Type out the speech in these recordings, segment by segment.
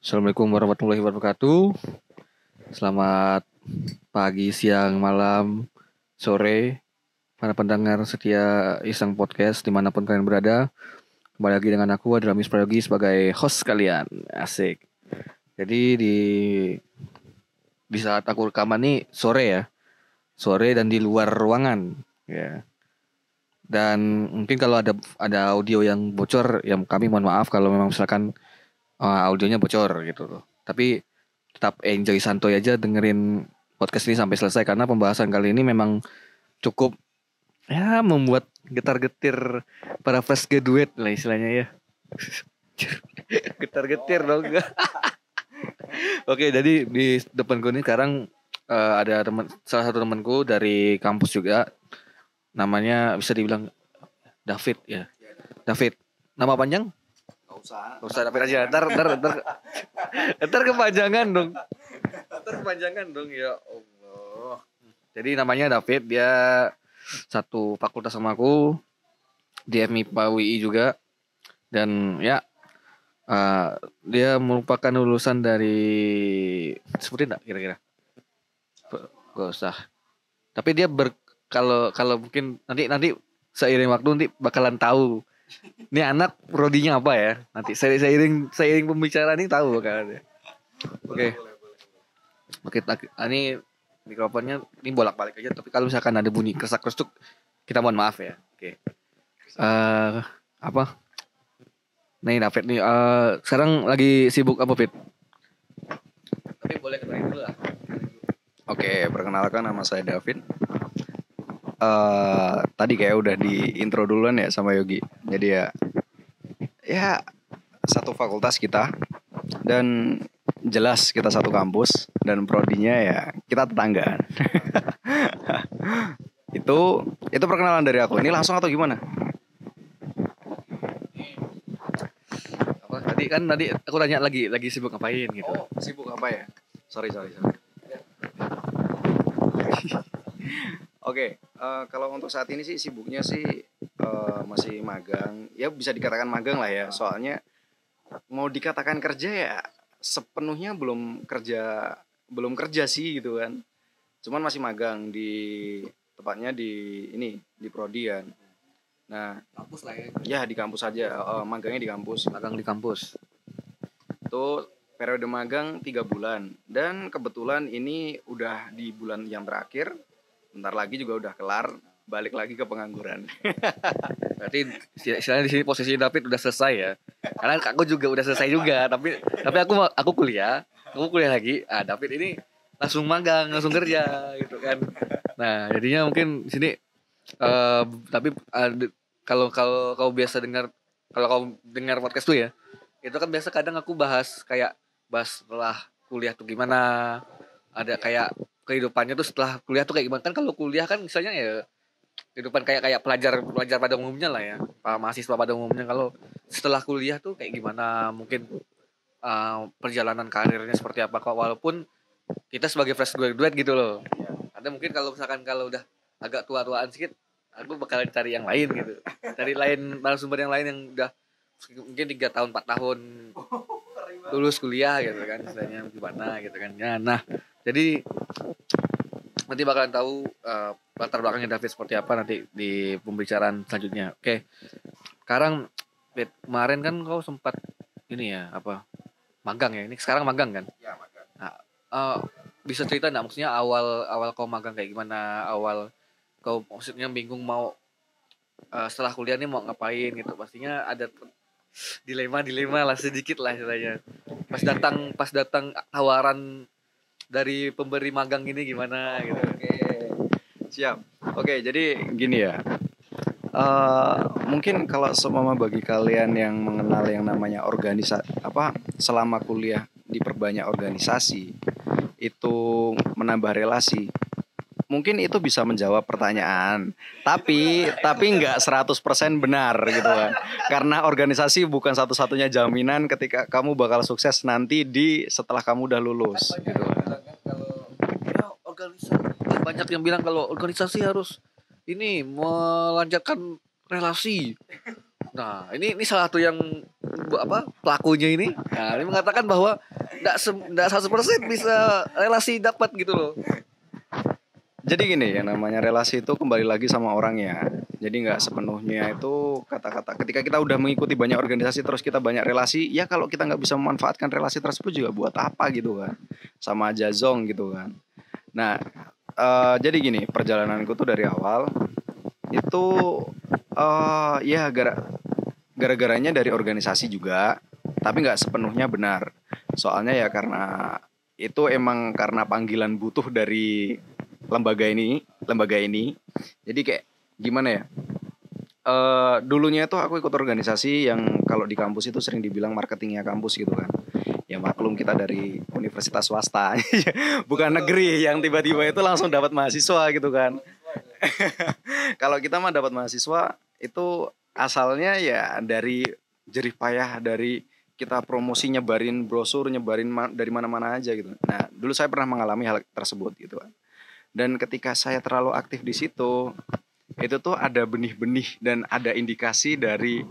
Assalamualaikum warahmatullahi wabarakatuh. Selamat pagi, siang, malam, sore, para pendengar setia Iseng Podcast dimanapun kalian berada. Kembali lagi dengan aku adalah Miss Prayogi sebagai host kalian. Asik. Jadi di saat aku rekaman nih sore ya, sore dan di luar ruangan. Ya. Dan mungkin kalau ada audio yang bocor, ya kami mohon maaf kalau memang misalkan audionya bocor gitu loh. Tapi tetap enjoy santuy aja dengerin podcast ini sampai selesai karena pembahasan kali ini memang cukup ya membuat getar-getir para fresh graduate lah istilahnya ya. Getar-getir dong. Oke, jadi di depan gue ini sekarang ada salah satu temanku dari kampus juga. Namanya bisa dibilang David ya. David. Nama panjang? Gak usah David aja. Ntar kepanjangan dong. Ya Allah. Jadi namanya David, dia satu fakultas sama aku di FMIPA WI juga. Dan ya dia merupakan lulusan dari, sebutin enggak kira-kira? Gak usah. Tapi dia kalau mungkin nanti seiring waktu nanti bakalan tahu. Ini anak prodinya apa ya? Nanti seiring pembicaraan ini tahu bakalan ya. Oke. Oke, ini mikrofonnya ini bolak-balik aja. Tapi kalau misalkan ada bunyi kesak-kestuk, kita mohon maaf ya. Oke. Apa? Nih David nih. Sekarang lagi sibuk apa, Fit? Tapi boleh kenalin dulu lah. Oke, perkenalkan nama saya David. Tadi kayak udah di intro duluan ya sama Yogi. Jadi ya satu fakultas kita dan jelas kita satu kampus dan prodinya ya kita tetanggaan. Itu perkenalan dari aku. Ini langsung atau gimana? Apa? Tadi aku tanya lagi sibuk ngapain gitu. Oh, sibuk apa ya? Sorry. Oke, kalau untuk saat ini sih sibuknya sih masih magang. Ya bisa dikatakan magang lah ya. Soalnya mau dikatakan kerja ya sepenuhnya belum kerja sih gitu kan. Cuman masih magang tepatnya di Prodian. Nah, Kampus lah ya. Ya di kampus aja. Magangnya di kampus. Magang di kampus. Itu periode magang 3 bulan. Dan kebetulan ini udah di bulan yang terakhir. Bentar lagi juga udah kelar, balik lagi ke pengangguran. Berarti istilahnya di sini posisi David udah selesai ya. Karena aku juga udah selesai juga, tapi aku kuliah lagi. David ini langsung magang, langsung kerja gitu kan. Nah, jadinya mungkin di sini tapi kalau kau biasa kalau kau dengar podcast tuh ya, itu kan biasa kadang aku bahas setelah kuliah tuh gimana, ada kayak kehidupannya tuh setelah kuliah tuh kayak gimana. Kan kalau kuliah kan misalnya ya kehidupan kayak pelajar pada umumnya lah ya, mahasiswa pada umumnya. Kalau setelah kuliah tuh kayak gimana, mungkin perjalanan karirnya seperti apa kok, walaupun kita sebagai fresh graduate gitu loh. Ada mungkin kalau misalkan kalau udah agak tua-tuaan sedikit, aku bakalan cari yang lain gitu, cari narasumber yang lain yang udah mungkin 3 tahun 4 tahun lulus kuliah gitu kan, istilahnya gimana gitu kan ya. Nah, jadi nanti bakalan tahu latar belakangnya David seperti apa nanti di pembicaraan selanjutnya. Oke. Sekarang kemarin kan kau sempat ini ya, magang ya. Ini sekarang magang kan? Ya, magang. Nah, bisa cerita enggak maksudnya awal kau magang kayak gimana? Awal kau maksudnya bingung mau setelah kuliah nih mau ngapain gitu. Pastinya ada dilema lah sedikit lah istilahnya. Pas datang tawaran dari pemberi magang ini gimana gitu. Oke. Siap. Oke, jadi gini ya. Mungkin kalau seumpama bagi kalian yang mengenal yang namanya selama kuliah diperbanyak organisasi, itu menambah relasi. Mungkin itu bisa menjawab pertanyaan, tapi nggak 100% benar gitu kan. Karena organisasi bukan satu-satunya jaminan ketika kamu bakal sukses nanti setelah kamu udah lulus gitu. Kalau organisasi, banyak yang bilang kalau organisasi harus ini melancarkan relasi. Nah, ini salah satu yang pelakunya ini, nah, ini mengatakan bahwa enggak 100% bisa relasi dapat gitu loh. Jadi gini, yang namanya relasi itu kembali lagi sama orangnya. Jadi nggak sepenuhnya itu kata-kata. Ketika kita udah mengikuti banyak organisasi terus kita banyak relasi, ya kalau kita nggak bisa memanfaatkan relasi tersebut juga buat apa gitu kan? Sama aja zong gitu kan. Nah, jadi gini, perjalananku tuh dari awal itu ya gara-garanya dari organisasi juga, tapi nggak sepenuhnya benar. Soalnya ya karena itu emang karena panggilan butuh dari lembaga ini. Jadi kayak gimana ya? Dulunya itu aku ikut organisasi yang kalau di kampus itu sering dibilang marketingnya kampus gitu kan. Ya maklum kita dari universitas swasta, bukan negeri yang tiba-tiba itu langsung dapat mahasiswa gitu kan. Kalau kita mah dapat mahasiswa itu asalnya ya dari jerih payah dari kita promosi nyebarin brosur, dari mana-mana aja gitu. Nah, dulu saya pernah mengalami hal tersebut gitu kan. Dan ketika saya terlalu aktif di situ, itu tuh ada benih-benih dan ada indikasi dari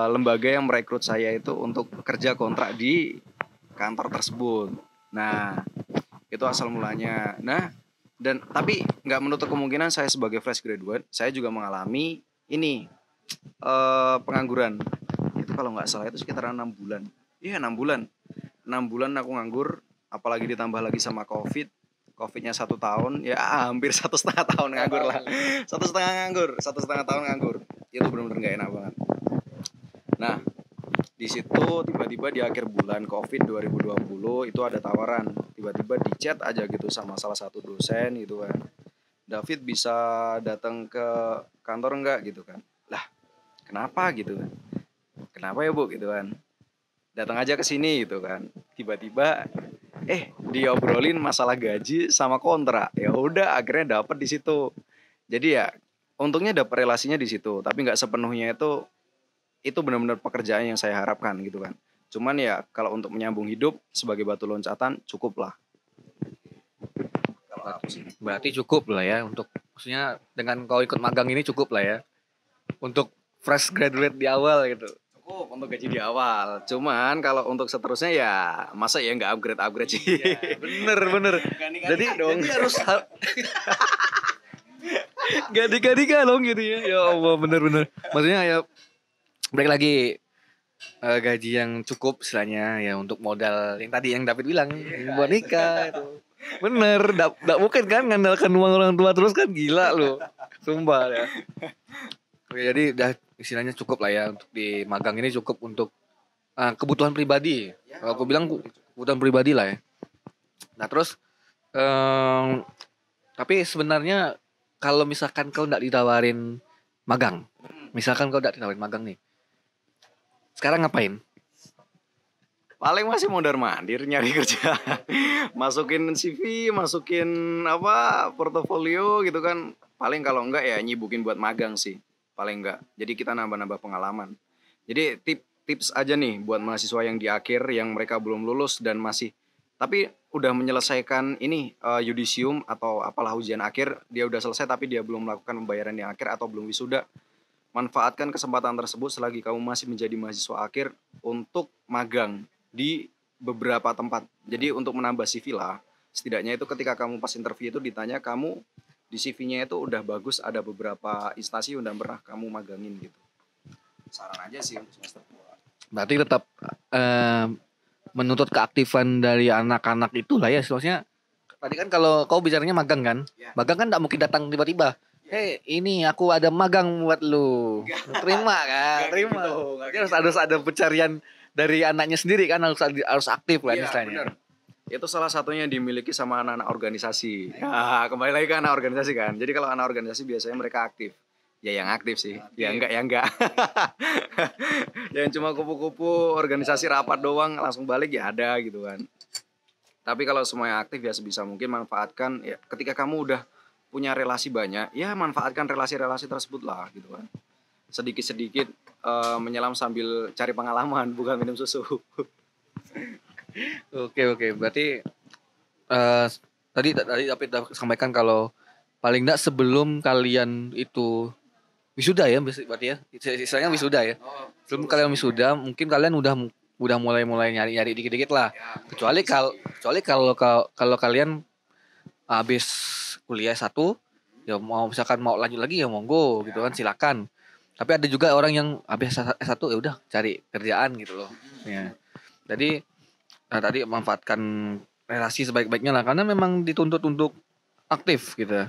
lembaga yang merekrut saya itu untuk kerja kontrak di kantor tersebut. Nah, itu asal mulanya. Nah, dan tapi nggak menutup kemungkinan saya sebagai fresh graduate, saya juga mengalami ini pengangguran. Itu kalau nggak salah itu sekitar 6 bulan. Iya 6 bulan. 6 bulan aku nganggur, apalagi ditambah lagi sama Covidnya 1 tahun, ya hampir 1,5 tahun nganggur lah. 1,5 tahun nganggur. Itu benar-benar nggak enak banget. Nah, di situ tiba-tiba di akhir bulan Covid 2020 itu ada tawaran. Tiba-tiba di chat aja gitu sama salah satu dosen gitu kan. David bisa datang ke kantor enggak gitu kan. Lah, kenapa gitu kan? Kenapa ya Bu gitu kan? Datang aja ke sini gitu kan. Tiba-tiba diobrolin masalah gaji sama kontrak. Ya udah akhirnya dapat di situ. Jadi ya untungnya dapat relasinya di situ, tapi nggak sepenuhnya itu benar-benar pekerjaan yang saya harapkan gitu kan. Cuman ya kalau untuk menyambung hidup sebagai batu loncatan cukup lah. Berarti cukup lah ya untuk, maksudnya dengan kau ikut magang ini cukup lah ya untuk fresh graduate di awal gitu. Cukup untuk gaji di awal. Cuman kalau untuk seterusnya ya masa ya nggak upgrade sih. Iya, bener. Jadi harus gak dikasih dong gitu ya. Ya Allah bener. Maksudnya ya balik lagi, gaji yang cukup istilahnya ya untuk modal yang tadi yang David bilang buat nikah itu. Bener, gak mungkin kan ngandalkan uang orang tua terus kan, gila loh. Sumpah ya. Oke, jadi udah istilahnya cukup lah ya untuk di magang ini, cukup untuk kebutuhan pribadi. Kalau aku bilang kebutuhan pribadi lah ya. Nah terus tapi sebenarnya kalau misalkan kau nggak ditawarin magang, nih, sekarang ngapain? Paling masih mondar-mandir nyari kerja. Masukin CV, masukin portofolio gitu kan. Paling kalau enggak ya nyibukin buat magang sih. Paling enggak. Jadi kita nambah-nambah pengalaman. Jadi tips aja nih buat mahasiswa yang di akhir, yang mereka belum lulus dan masih tapi udah menyelesaikan ini yudisium atau apalah ujian akhir, dia udah selesai tapi dia belum melakukan pembayaran yang akhir atau belum wisuda. Manfaatkan kesempatan tersebut selagi kamu masih menjadi mahasiswa akhir untuk magang di beberapa tempat. Jadi untuk menambah CV lah. Setidaknya itu ketika kamu pas interview itu ditanya, kamu di CV-nya itu udah bagus, ada beberapa instansi udah pernah kamu magangin gitu. Saran aja sih untuk semester 2. Berarti tetap menuntut keaktifan dari anak-anak itulah ya. Maksudnya tadi kan kalau kau bicaranya magang kan, magang kan gak mungkin datang tiba-tiba. Hei, ini aku ada magang buat lu. Terima kan? Terima. Gitu. Harus ada pencarian dari anaknya sendiri kan, harus aktif kan istilahnya. Bener. Itu salah satunya dimiliki sama anak-anak organisasi. Nah, kembali lagi ke anak organisasi kan. Jadi kalau anak organisasi biasanya mereka aktif. Ya yang aktif sih. Ya enggak. Yang cuma kupu-kupu organisasi rapat doang langsung balik ya ada gitu kan. Tapi kalau semuanya aktif ya sebisa mungkin manfaatkan ya, ketika kamu udah punya relasi banyak, ya manfaatkan relasi-relasi tersebut lah gitu kan. Sedikit-sedikit menyelam sambil cari pengalaman, bukan minum susu. Oke. Berarti tadi David sampaikan kalau paling enggak sebelum kalian itu wisuda ya, berarti ya. Istilahnya wisuda ya. Sebelum kalian wisuda, mungkin kalian udah udah mulai nyari-nyari dikit-dikit lah. Kecuali kalau kalian habis kuliah satu, ya mau misalkan mau lanjut lagi ya monggo gitu kan, silakan. Tapi ada juga orang yang habis S1 ya udah cari kerjaan gitu loh. Ya. Jadi tadi manfaatkan relasi sebaik-baiknya lah, karena memang dituntut untuk aktif gitu.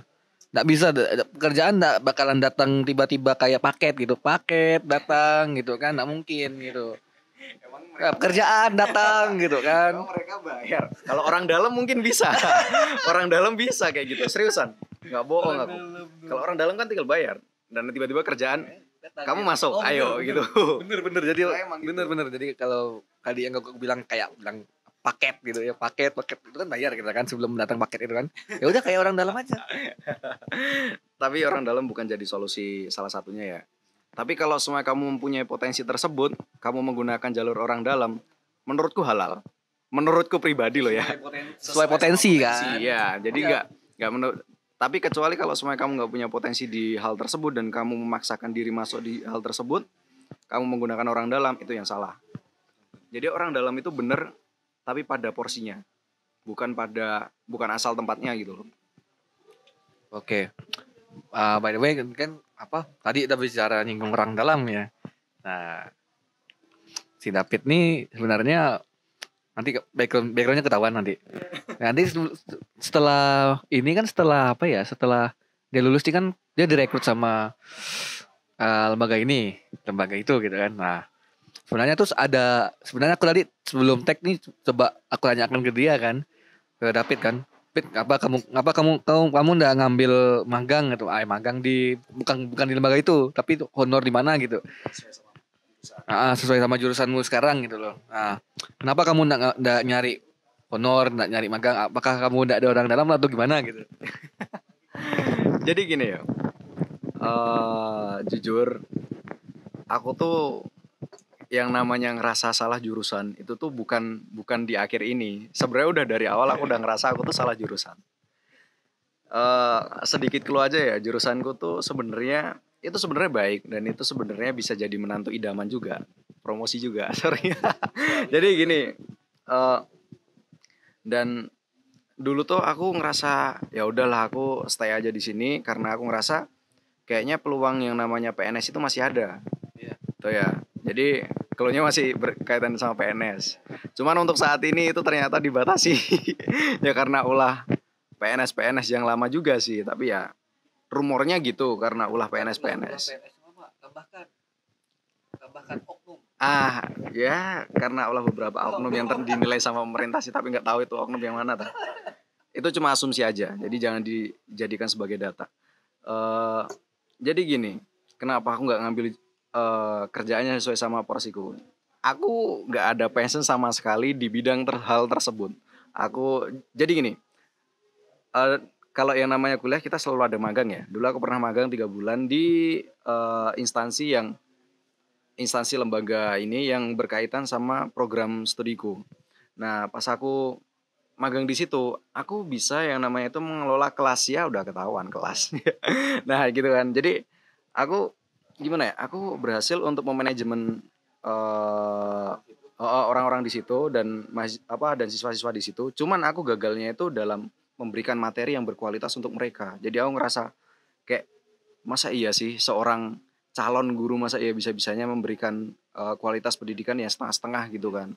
Nggak bisa pekerjaan nggak bakalan datang tiba-tiba kayak paket gitu, paket datang gitu kan, nggak mungkin gitu. Ya, pekerjaan datang gitu kan. Emang mereka bayar. Kalau orang dalam mungkin bisa. Orang dalam bisa kayak gitu. Seriusan. Nggak bohong aku. Kalau orang dalam kan tinggal bayar. Dan tiba-tiba kerjaan kamu masuk, ayo gitu. Bener jadi Emang gitu. bener jadi kalau tadi yang aku bilang kayak bilang paket gitu ya, paket itu kan bayar kita kan sebelum datang paket itu kan. Ya udah kayak orang dalam aja. Tapi orang dalam bukan jadi solusi salah satunya ya. Tapi kalau semua kamu mempunyai potensi tersebut, kamu menggunakan jalur orang dalam, menurutku halal. Menurutku pribadi loh ya. Sesuai potensi kan. Iya, jadi nggak menurut. Tapi kecuali kalau semua kamu nggak punya potensi di hal tersebut dan kamu memaksakan diri masuk di hal tersebut, kamu menggunakan orang dalam, itu yang salah. Jadi orang dalam itu benar, tapi pada porsinya, bukan asal tempatnya gitu loh. Oke. By the way kan apa tadi kita bicara nyinggung orang dalam ya. Nah, si David nih sebenarnya nanti backgroundnya ketahuan nanti. Nanti setelah ini kan setelah apa ya? Setelah dia lulus nih kan dia direkrut sama lembaga itu gitu kan. Nah, sebenarnya aku tadi sebelum tag nih coba aku tanyakan ke dia kan, ke David kan. David, kamu udah ngambil magang gitu? Magang bukan di lembaga itu, tapi honor di mana gitu. Sesuai sama jurusanmu sekarang gitu loh. Nah, kenapa kamu nggak nyari honor, nggak nyari magang? Apakah kamu nggak ada orang dalam atau gimana gitu? Jadi gini ya, jujur, aku tuh yang namanya ngerasa salah jurusan itu tuh bukan di akhir ini. Sebenarnya udah dari awal aku udah ngerasa aku tuh salah jurusan. Sedikit clue aja ya, jurusanku tuh sebenarnya baik dan itu sebenarnya bisa jadi menantu idaman juga, promosi juga, sorry. Jadi gini, dan dulu tuh aku ngerasa ya udahlah aku stay aja di sini karena aku ngerasa kayaknya peluang yang namanya PNS itu masih ada. Iya. Tuh ya. Jadi clue-nya masih berkaitan sama PNS. Cuman untuk saat ini itu ternyata dibatasi. Ya karena ulah PNS yang lama juga sih, tapi ya rumornya gitu karena ulah PNS. Tambahkan oknum. Ya karena ulah beberapa oknum yang dinilai sama pemerintah sih, tapi nggak tahu itu oknum yang mana tuh. Itu cuma asumsi aja, jadi jangan dijadikan sebagai data. Jadi gini, kenapa aku nggak ngambil kerjaannya sesuai sama porsiku? Aku nggak ada passion sama sekali di bidang hal tersebut. Jadi gini, kalau yang namanya kuliah kita selalu ada magang ya. Dulu aku pernah magang 3 bulan di instansi lembaga ini yang berkaitan sama program studiku. Nah, pas aku magang di situ, aku bisa yang namanya itu mengelola kelas, ya udah ketahuan kelas. Nah, gitu kan. Jadi aku gimana ya? Aku berhasil untuk memanajemen orang-orang di situ dan siswa-siswa di situ. Cuman aku gagalnya itu dalam memberikan materi yang berkualitas untuk mereka. Jadi aku ngerasa kayak masa iya sih seorang calon guru masa iya bisa-bisanya memberikan kualitas pendidikan yang setengah-setengah gitu kan.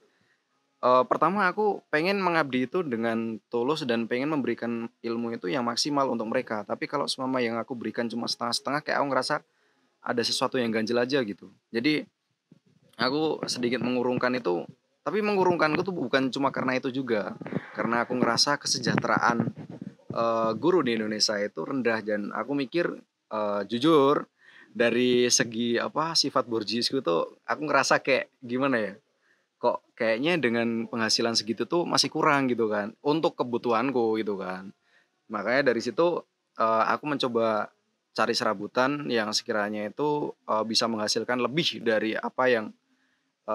Pertama aku pengen mengabdi itu dengan tulus dan pengen memberikan ilmu itu yang maksimal untuk mereka. Tapi kalau semua yang aku berikan cuma setengah-setengah, kayak aku ngerasa ada sesuatu yang ganjil aja gitu. Jadi aku sedikit mengurungkan itu, tapi mengurungkanku tuh bukan cuma karena itu juga. Karena aku ngerasa kesejahteraan guru di Indonesia itu rendah dan aku mikir jujur dari segi sifat borjiesku tuh aku ngerasa kayak gimana ya? Kok kayaknya dengan penghasilan segitu tuh masih kurang gitu kan untuk kebutuhanku gitu kan. Makanya dari situ aku mencoba cari serabutan yang sekiranya itu bisa menghasilkan lebih dari apa yang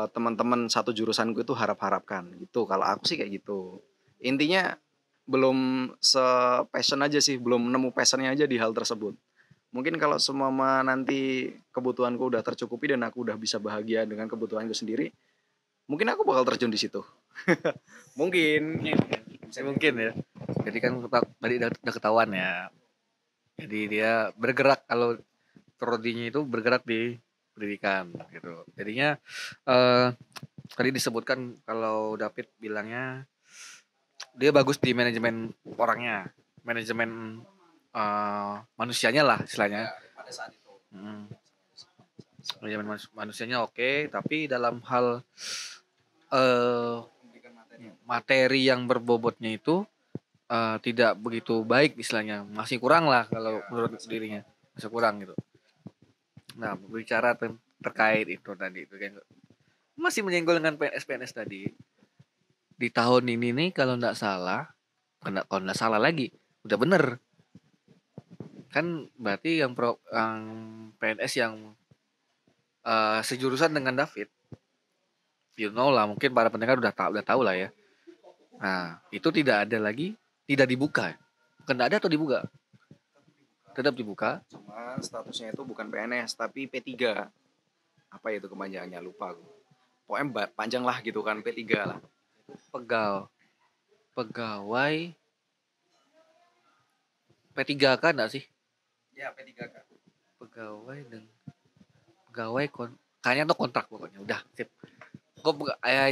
teman-teman satu jurusanku itu harapkan gitu. Kalau aku sih kayak gitu. Intinya belum passion aja sih, belum nemu passionnya aja di hal tersebut. Mungkin kalau semua nanti kebutuhanku udah tercukupi dan aku udah bisa bahagia dengan kebutuhanku sendiri, Mungkin aku bakal terjun di situ. Mungkin. Mungkin ya. Jadi kan tadi udah ketahuan ya. Jadi dia bergerak, kalau prodinya itu bergerak di pendidikan gitu. Jadinya eh tadi disebutkan kalau David bilangnya dia bagus di manajemen orangnya, manajemen manusianya lah istilahnya. Pada saat itu. Mm. Manajemen manusianya oke, tapi dalam hal eh materi yang berbobotnya itu tidak begitu baik istilahnya, masih kurang lah kalau menurut dirinya, masih kurang gitu. Nah, berbicara terkait itu tadi itu kan masih menyenggol dengan PNS tadi. Di tahun ini nih kalau nggak salah, kalau nggak salah lagi, udah bener kan, berarti yang PNS yang sejurusan dengan David, you know lah, mungkin para pendengar udah tahu lah ya. Nah, itu tidak ada lagi, tidak dibuka. Bukan tidak ada atau dibuka? Tetap dibuka. Cuma statusnya itu bukan PNS tapi P3. Apa itu kepanjangannya, lupa aku. Pokoknya panjang lah gitu kan, P3 lah. Pegawai P3K enggak sih? Ya, P3K. Pegawai dan kayaknya tuh kontrak pokoknya. Udah, sip.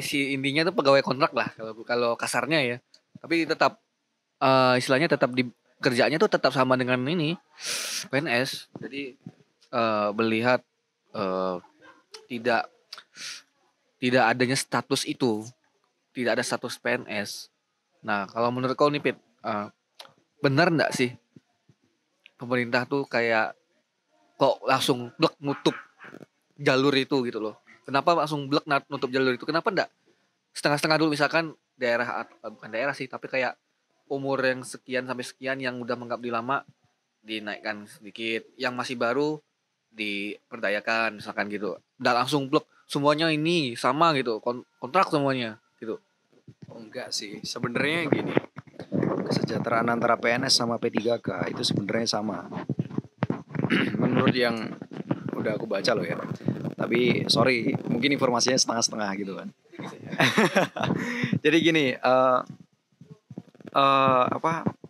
Si intinya tuh pegawai kontrak lah kalau kasarnya ya. Tapi tetap istilahnya tetap di kerjanya tuh tetap sama dengan ini PNS. Jadi melihat tidak adanya status itu, tidak ada status PNS. Nah, kalau menurut kau nih Pit, benar nggak sih pemerintah tuh kayak kok langsung blek nutup jalur itu gitu loh? Kenapa langsung blek nutup jalur itu? Kenapa enggak setengah-setengah dulu, misalkan daerah, bukan daerah sih, tapi kayak umur yang sekian sampai sekian yang udah mengabdi lama dinaikkan sedikit, yang masih baru diperdayakan misalkan gitu. Udah langsung blok semuanya ini sama gitu, kontrak semuanya gitu. Enggak sih, sebenarnya gini. Kesejahteraan antara PNS sama P3K itu sebenarnya sama. Menurut yang udah aku baca loh ya. Tapi sorry, mungkin informasinya setengah-setengah gitu kan. Jadi gini,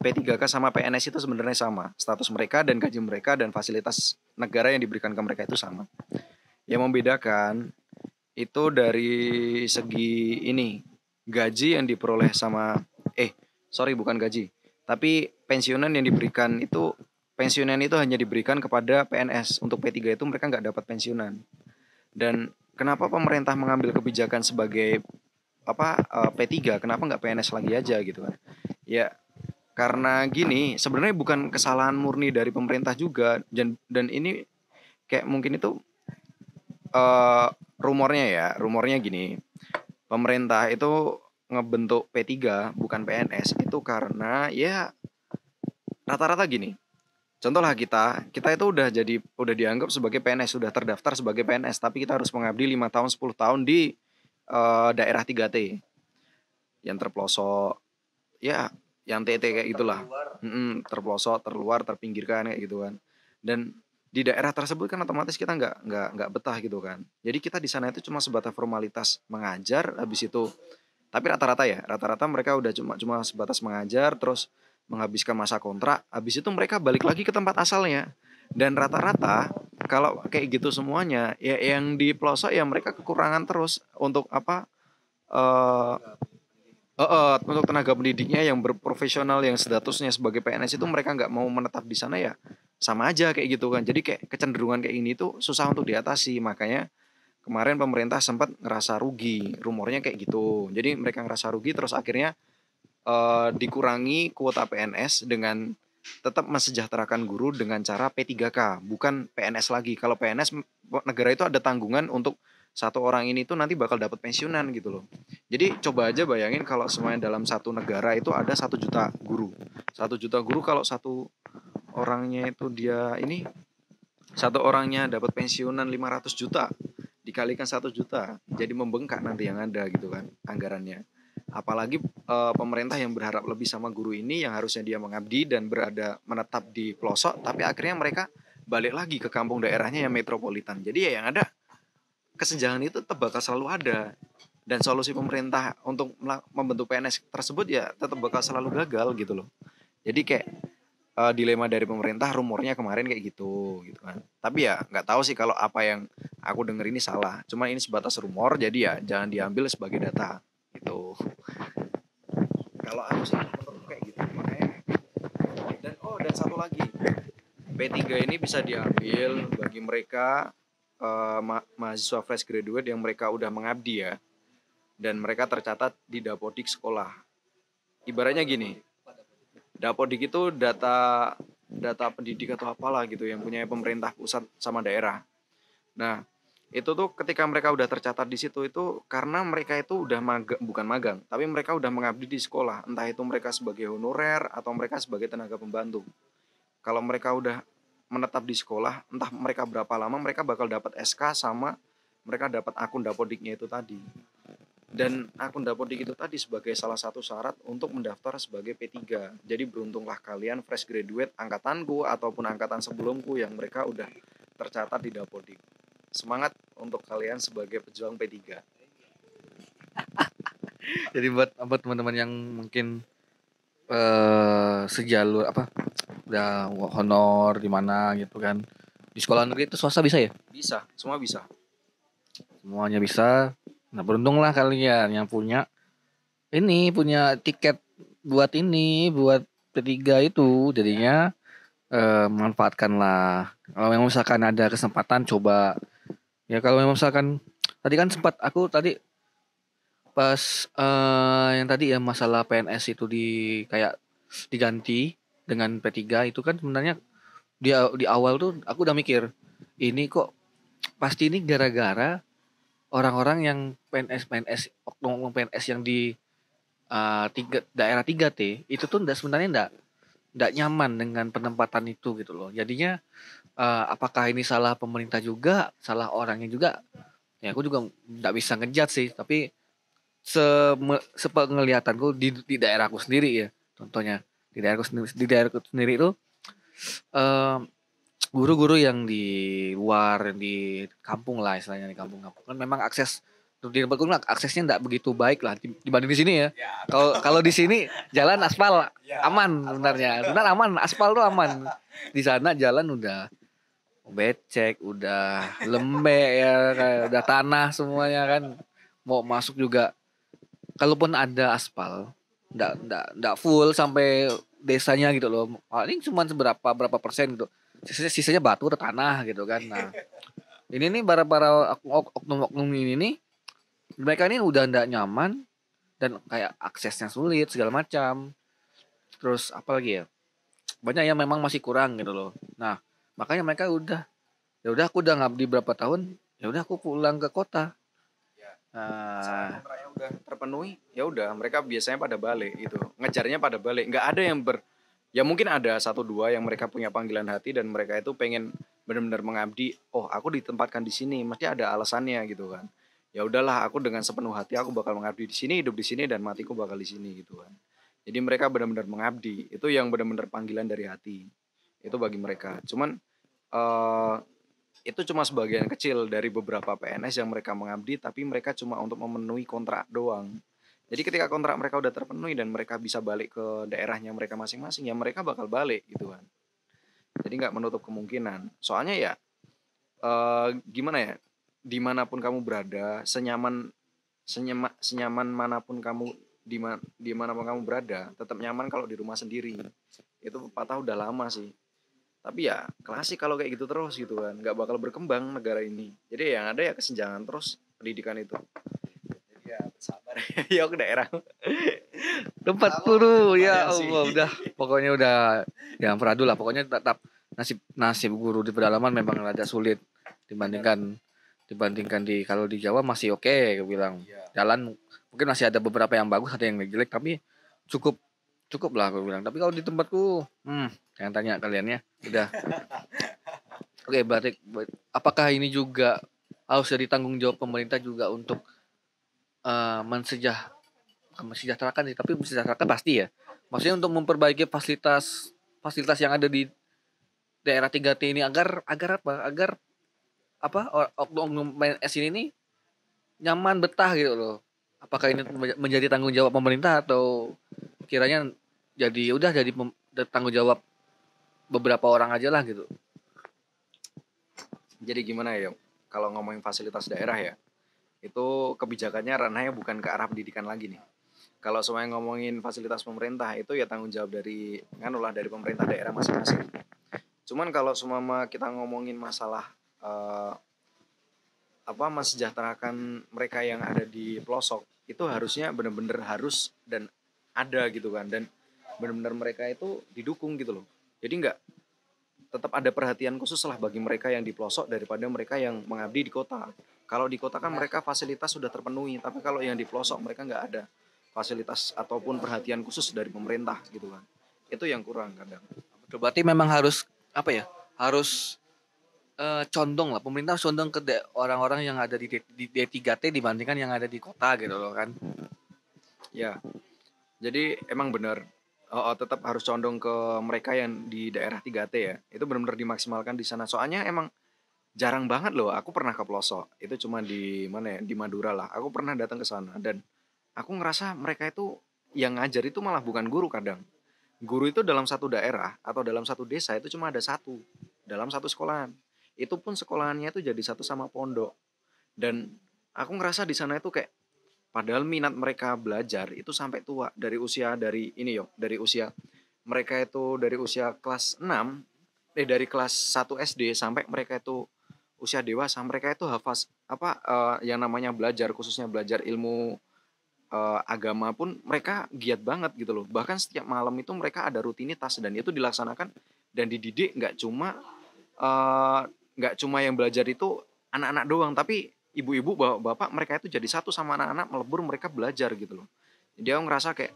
P3K sama PNS itu sebenarnya sama. Status mereka dan gaji mereka dan fasilitas negara yang diberikan ke mereka itu sama. Yang membedakan itu dari segi ini, gaji yang diperoleh sama bukan gaji. Tapi pensiunan yang diberikan itu, pensiunan itu hanya diberikan kepada PNS. Untuk P3 itu mereka nggak dapat pensiunan. Dan kenapa pemerintah mengambil kebijakan sebagai P3, kenapa nggak PNS lagi aja gitu kan? Ya karena gini, sebenarnya bukan kesalahan murni dari pemerintah juga, dan ini kayak mungkin itu rumornya gini, pemerintah itu ngebentuk P3 bukan PNS itu karena ya rata-rata gini. Contohlah kita itu udah dianggap sebagai PNS, sudah terdaftar sebagai PNS, tapi kita harus mengabdi 5 tahun 10 tahun di daerah 3T yang terpelosok, ya yang TT kayak gitulah. Terpelosok, terluar, terpinggirkan kayak gitu kan. Dan di daerah tersebut kan otomatis kita nggak betah gitu kan. Jadi kita di sana itu cuma sebatas formalitas mengajar, habis itu, tapi rata-rata mereka udah cuma sebatas mengajar, terus menghabiskan masa kontrak, habis itu mereka balik lagi ke tempat asalnya. Dan rata-rata kalau kayak gitu semuanya, ya yang di pelosok ya mereka kekurangan terus untuk untuk tenaga pendidiknya yang berprofesional yang statusnya sebagai PNS itu mereka nggak mau menetap di sana, ya sama aja kayak gitu kan. Jadi kayak kecenderungan kayak ini tuh susah untuk diatasi. Makanya kemarin pemerintah sempat ngerasa rugi, rumornya kayak gitu. Jadi mereka ngerasa rugi, terus akhirnya dikurangi kuota PNS dengan tetap mensejahterakan guru dengan cara P3K, bukan PNS lagi. Kalau PNS, negara itu ada tanggungan untuk satu orang ini tuh nanti bakal dapat pensiunan gitu loh. Jadi coba aja bayangin kalau semuanya dalam satu negara itu ada 1 juta guru. 1 juta guru, kalau satu orangnya itu satu orangnya dapat pensiunan 500 juta, dikalikan 1 juta, jadi membengkak nanti yang ada gitu kan anggarannya. Apalagi pemerintah yang berharap lebih sama guru ini, yang harusnya dia mengabdi dan menetap di pelosok, tapi akhirnya mereka balik lagi ke kampung daerahnya yang metropolitan. Jadi ya yang ada kesenjangan itu tetap bakal selalu ada. Dan solusi pemerintah untuk membentuk PNS tersebut ya tetap bakal selalu gagal gitu loh. Jadi kayak dilema dari pemerintah, rumornya kemarin kayak gitu gitu kan. Tapi ya nggak tahu sih kalau apa yang aku denger ini salah. Cuma ini sebatas rumor, jadi ya jangan diambil sebagai data gitu. Kalau aku sih menurutku kayak gitu. Makanya dan satu lagi, P3 ini bisa diambil bagi mereka mahasiswa fresh graduate yang mereka udah mengabdi ya, dan mereka tercatat di dapodik sekolah. Ibaratnya gini, dapodik itu data data pendidik atau apalah gitu yang punya pemerintah pusat sama daerah. Nah, itu tuh ketika mereka udah tercatat di situ itu karena mereka itu udah bukan magang, tapi mereka udah mengabdi di sekolah, entah itu mereka sebagai honorer atau mereka sebagai tenaga pembantu. Kalau mereka udah menetap di sekolah, entah mereka berapa lama, mereka bakal dapat SK sama mereka dapat akun dapodiknya itu tadi. Dan akun dapodik itu tadi sebagai salah satu syarat untuk mendaftar sebagai P3. Jadi beruntunglah kalian fresh graduate angkatanku ataupun angkatan sebelumku yang mereka udah tercatat di dapodik. Semangat untuk kalian sebagai pejuang P3. Jadi buat teman-teman yang mungkin sejalur apa udah honor di mana gitu kan, di sekolah negeri itu swasta bisa ya, Bisa, semua bisa. semuanya bisa. Nah beruntunglah kalian yang punya tiket buat buat P3 itu, jadinya manfaatkanlah. Kalau memang misalkan ada kesempatan coba ya. Kalau memang misalkan tadi kan sempat aku tadi pas yang tadi ya masalah PNS itu kayak diganti dengan P3 itu kan sebenarnya di awal tuh aku udah mikir ini kok pasti ini gara-gara orang-orang yang PNS oknum PNS yang di daerah 3T itu tuh sebenarnya ndak nyaman dengan penempatan itu gitu loh. Jadinya apakah ini salah pemerintah juga, salah orangnya juga? Ya aku juga ndak bisa ngejat sih, tapi sepengelihatanku di daerahku sendiri ya. Contohnya di daerahku sendiri itu eh, guru-guru yang di luar, di kampung lah istilahnya, di kampung-kampung kan memang di tempatku kan aksesnya nggak begitu baik lah dibanding di sini ya. Kalau kalau di sini jalan aspal aman sebenarnya, benar aman, aspal tuh aman. Di sana jalan udah becek, udah lembek ya, kayak udah tanah semuanya kan. Mau masuk juga, kalaupun ada aspal, nggak full sampai desanya gitu loh. Paling cuma berapa persen gitu. Sisanya batu atau tanah gitu kan. Nah, ini nih para oknum-oknum ini nih, mereka ini udah nggak nyaman dan kayak aksesnya sulit segala macam. Terus apa lagi ya? Banyak yang memang masih kurang gitu loh. Nah, makanya mereka ya udah aku udah ngabdi berapa tahun, ya udah aku pulang ke kota. Saat Nah, kontraknya udah terpenuhi, ya udah mereka biasanya pada balik gitu. Ngejarnya pada balik. Nggak ada yang ya mungkin ada satu dua yang mereka punya panggilan hati dan mereka itu pengen benar-benar mengabdi. Oh, aku ditempatkan di sini, mesti ada alasannya gitu kan. Ya udahlah, aku dengan sepenuh hati aku bakal mengabdi di sini, hidup di sini dan matiku bakal di sini gitu kan. Jadi mereka benar-benar mengabdi. Itu yang benar-benar panggilan dari hati. Itu bagi mereka. Cuman eh itu cuma sebagian kecil dari beberapa PNS yang mereka mengabdi, tapi mereka cuma untuk memenuhi kontrak doang. Jadi ketika kontrak mereka udah terpenuhi dan mereka bisa balik ke daerahnya mereka masing-masing, ya mereka bakal balik gitu kan. Jadi nggak menutup kemungkinan. Soalnya ya gimana ya, dimanapun kamu berada, senyaman manapun kamu dimanapun kamu berada, tetap nyaman kalau di rumah sendiri. Itu pepatah udah lama sih. Tapi ya klasik kalau kayak gitu terus gitu kan, nggak bakal berkembang negara ini. Jadi yang ada ya kesenjangan terus pendidikan itu. Jadi ya sabar ya ke daerah. tempat Kalau guru ya variasi. Allah udah, pokoknya udah jangan peradu lah, pokoknya tetap nasib nasib guru di pedalaman memang rada sulit dibandingkan dibandingkan kalau di Jawa masih oke, gue bilang Iya. jalan mungkin masih ada beberapa yang bagus, ada yang jelek, tapi cukup cukup lah gue bilang. Tapi kalau di tempatku jangan tanya kalian ya, udah. Oke, berarti apakah ini juga harus jadi tanggung jawab pemerintah juga untuk mensejahterakan sih, tapi mensejahterakan pasti ya. Maksudnya untuk memperbaiki fasilitas fasilitas yang ada di daerah 3T ini agar agar apa? Agar oknum PNS ini nih nyaman betah gitu loh. apakah ini menjadi tanggung jawab pemerintah atau kiranya jadi tanggung jawab beberapa orang aja lah gitu. Jadi gimana ya, kalau ngomongin fasilitas daerah ya, itu kebijakannya ranahnya bukan ke arah pendidikan lagi nih. Kalau semuanya ngomongin fasilitas pemerintah itu ya tanggung jawab dari dari pemerintah daerah masing-masing. Cuman kalau semua kita ngomongin masalah eh, mensejahterakan mereka yang ada di pelosok, itu harusnya benar-benar harus dan ada gitu kan, dan benar-benar mereka itu didukung gitu loh. Jadi nggak, tetap ada perhatian khusus lah bagi mereka yang di pelosok daripada mereka yang mengabdi di kota. Kalau di kota kan mereka fasilitas sudah terpenuhi, tapi kalau yang di pelosok mereka nggak ada fasilitas ataupun perhatian khusus dari pemerintah gitu kan. Itu yang kurang kadang. Berarti memang harus apa ya? Harus condong lah, pemerintah condong ke orang-orang yang ada di D3T dibandingkan yang ada di kota gitu loh kan. Ya, jadi emang benar. Tetap harus condong ke mereka yang di daerah 3T ya. Itu benar-benar dimaksimalkan di sana. Soalnya emang jarang banget loh. Aku pernah ke pelosok. Itu cuma di mana ya? Di Madura lah. Aku pernah datang ke sana dan aku ngerasa mereka itu yang ngajar itu malah bukan guru kadang. Guru itu dalam satu daerah atau dalam satu desa itu cuma ada satu dalam satu sekolahan. Itu pun sekolahannya itu jadi satu sama pondok. Dan aku ngerasa di sana itu kayak padahal minat mereka belajar itu sampai tua dari usia mereka itu dari usia kelas 6 dari kelas 1 SD sampai mereka itu usia dewasa, mereka itu hafaz yang namanya belajar, khususnya belajar ilmu agama pun mereka giat banget gitu loh. Bahkan setiap malam itu mereka ada rutinitas dan itu dilaksanakan dan dididik eh, nggak cuma yang belajar itu anak-anak doang, tapi ibu-ibu bapak mereka itu jadi satu sama anak-anak melebur mereka belajar gitu loh. Jadi aku ngerasa kayak,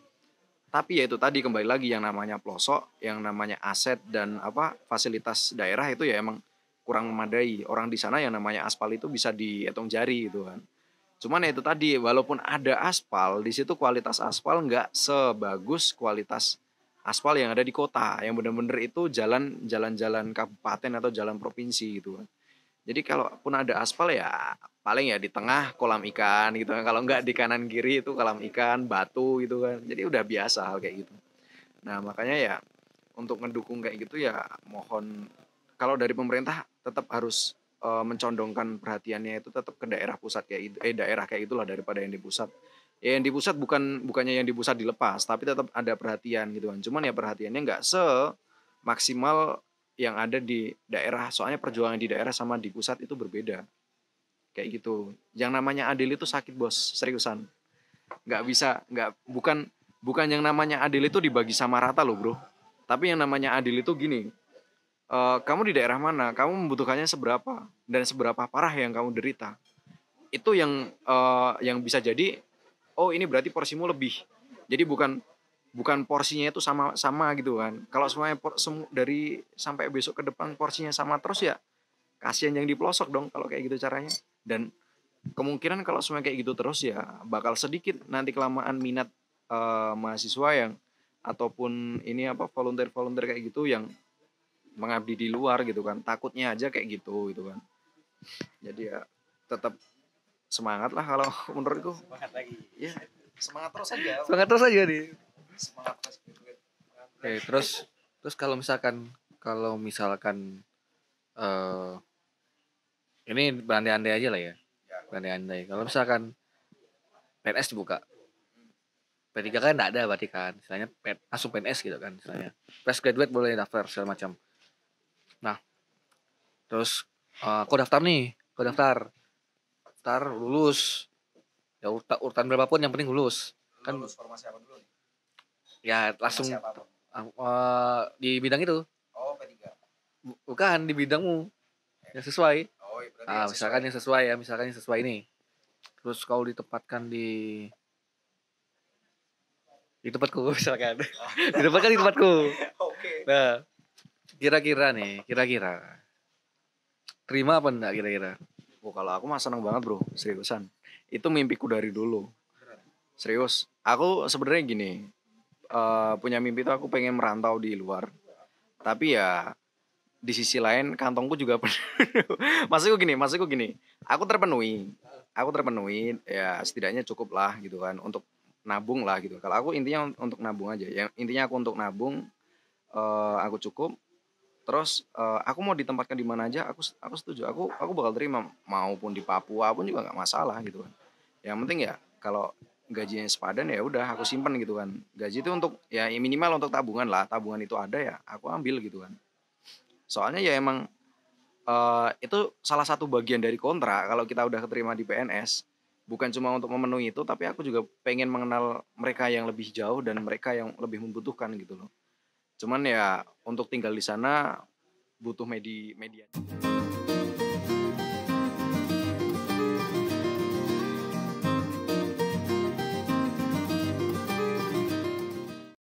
tapi ya itu tadi kembali lagi yang namanya pelosok, yang namanya aset dan fasilitas daerah itu ya emang kurang memadai. Orang di sana yang namanya aspal itu bisa dihitung jari gitu kan. Cuman ya itu tadi, walaupun ada aspal, di situ kualitas aspal nggak sebagus kualitas aspal yang ada di kota, yang bener-bener itu jalan-jalan kabupaten atau jalan provinsi gitu kan. Jadi kalaupun ada aspal ya paling ya di tengah kolam ikan gitu kan. Kalau nggak di kanan kiri itu kolam ikan, batu gitu kan. Jadi udah biasa hal kayak gitu. Nah makanya ya untuk mendukung kayak gitu ya mohon, kalau dari pemerintah tetap harus mencondongkan perhatiannya itu tetap ke daerah pusat kayak itu, daerah kayak itulah daripada yang di pusat. Ya yang di pusat bukannya yang di pusat dilepas, tapi tetap ada perhatian gitu kan. Cuman ya perhatiannya nggak semaksimal yang ada di daerah. Soalnya perjuangan di daerah sama di pusat itu berbeda. Kayak gitu. Yang namanya adil itu sakit bos, seriusan. Nggak bisa, bukan yang namanya adil itu dibagi sama rata loh bro. Tapi yang namanya adil itu gini, kamu di daerah mana, kamu membutuhkannya seberapa, dan seberapa parah yang kamu derita. Itu yang bisa jadi, oh ini berarti porsimu lebih. Jadi bukan porsinya itu sama gitu kan. Kalau semuanya dari sampai besok ke depan porsinya sama terus ya kasihan yang di pelosok dong kalau kayak gitu caranya. Dan kemungkinan kalau semuanya kayak gitu terus ya bakal sedikit nanti kelamaan minat mahasiswa yang ataupun volunteer kayak gitu yang mengabdi di luar gitu kan. Takutnya aja kayak gitu kan. Jadi ya tetap semangat lah kalau menurutku. Semangat lagi. Ya, semangat terus aja. Semangat terus aja nih. Semangat terus. Oke, terus kalau misalkan eh ini berandai-andai aja lah ya. Berandai-andai. Kalau misalkan PNS dibuka, P3 kan enggak ada berarti kan. Misalnya langsung PNS gitu kan misalnya. Fresh graduate boleh daftar segala macam. Nah, terus aku daftar nih, daftar lulus. Ya urutan berapapun yang penting lulus. Kan lulus formasi apa dulu nih? Ya langsung di bidang itu. Oh, P3. Bukan di bidangmu yang sesuai. Oh, iya, berarti yang Misalkan yang sesuai ya, misalkan yang sesuai nih. Terus kau ditempatkan di tempatku misalkan. Ditempatkan di tempatku. Oke. Nah, kira-kira terima apa enggak kira-kira? Oh, kalau aku mah seneng banget bro, seriusan. Itu mimpiku dari dulu. Serius. Aku sebenarnya gini, punya mimpi itu aku pengen merantau di luar. Tapi ya di sisi lain kantongku juga penuh. Maksudku gini, aku terpenuhi ya setidaknya cukup lah gitu kan untuk nabung lah gitu. Kalau aku intinya untuk nabung aja, ya intinya aku untuk nabung, aku cukup. Terus aku mau ditempatkan di mana aja, aku setuju. Aku bakal terima, maupun di Papua pun juga nggak masalah gitu kan. Yang penting ya kalau gajinya sepadan ya udah aku simpen gitu kan. Gaji itu untuk ya minimal untuk tabungan lah. Tabungan itu ada ya aku ambil gitu kan. Soalnya ya emang itu salah satu bagian dari kontrak kalau kita udah keterima di PNS. Bukan cuma untuk memenuhi itu, tapi aku juga pengen mengenal mereka yang lebih jauh dan mereka yang lebih membutuhkan gitu loh. Cuman ya untuk tinggal di sana butuh media.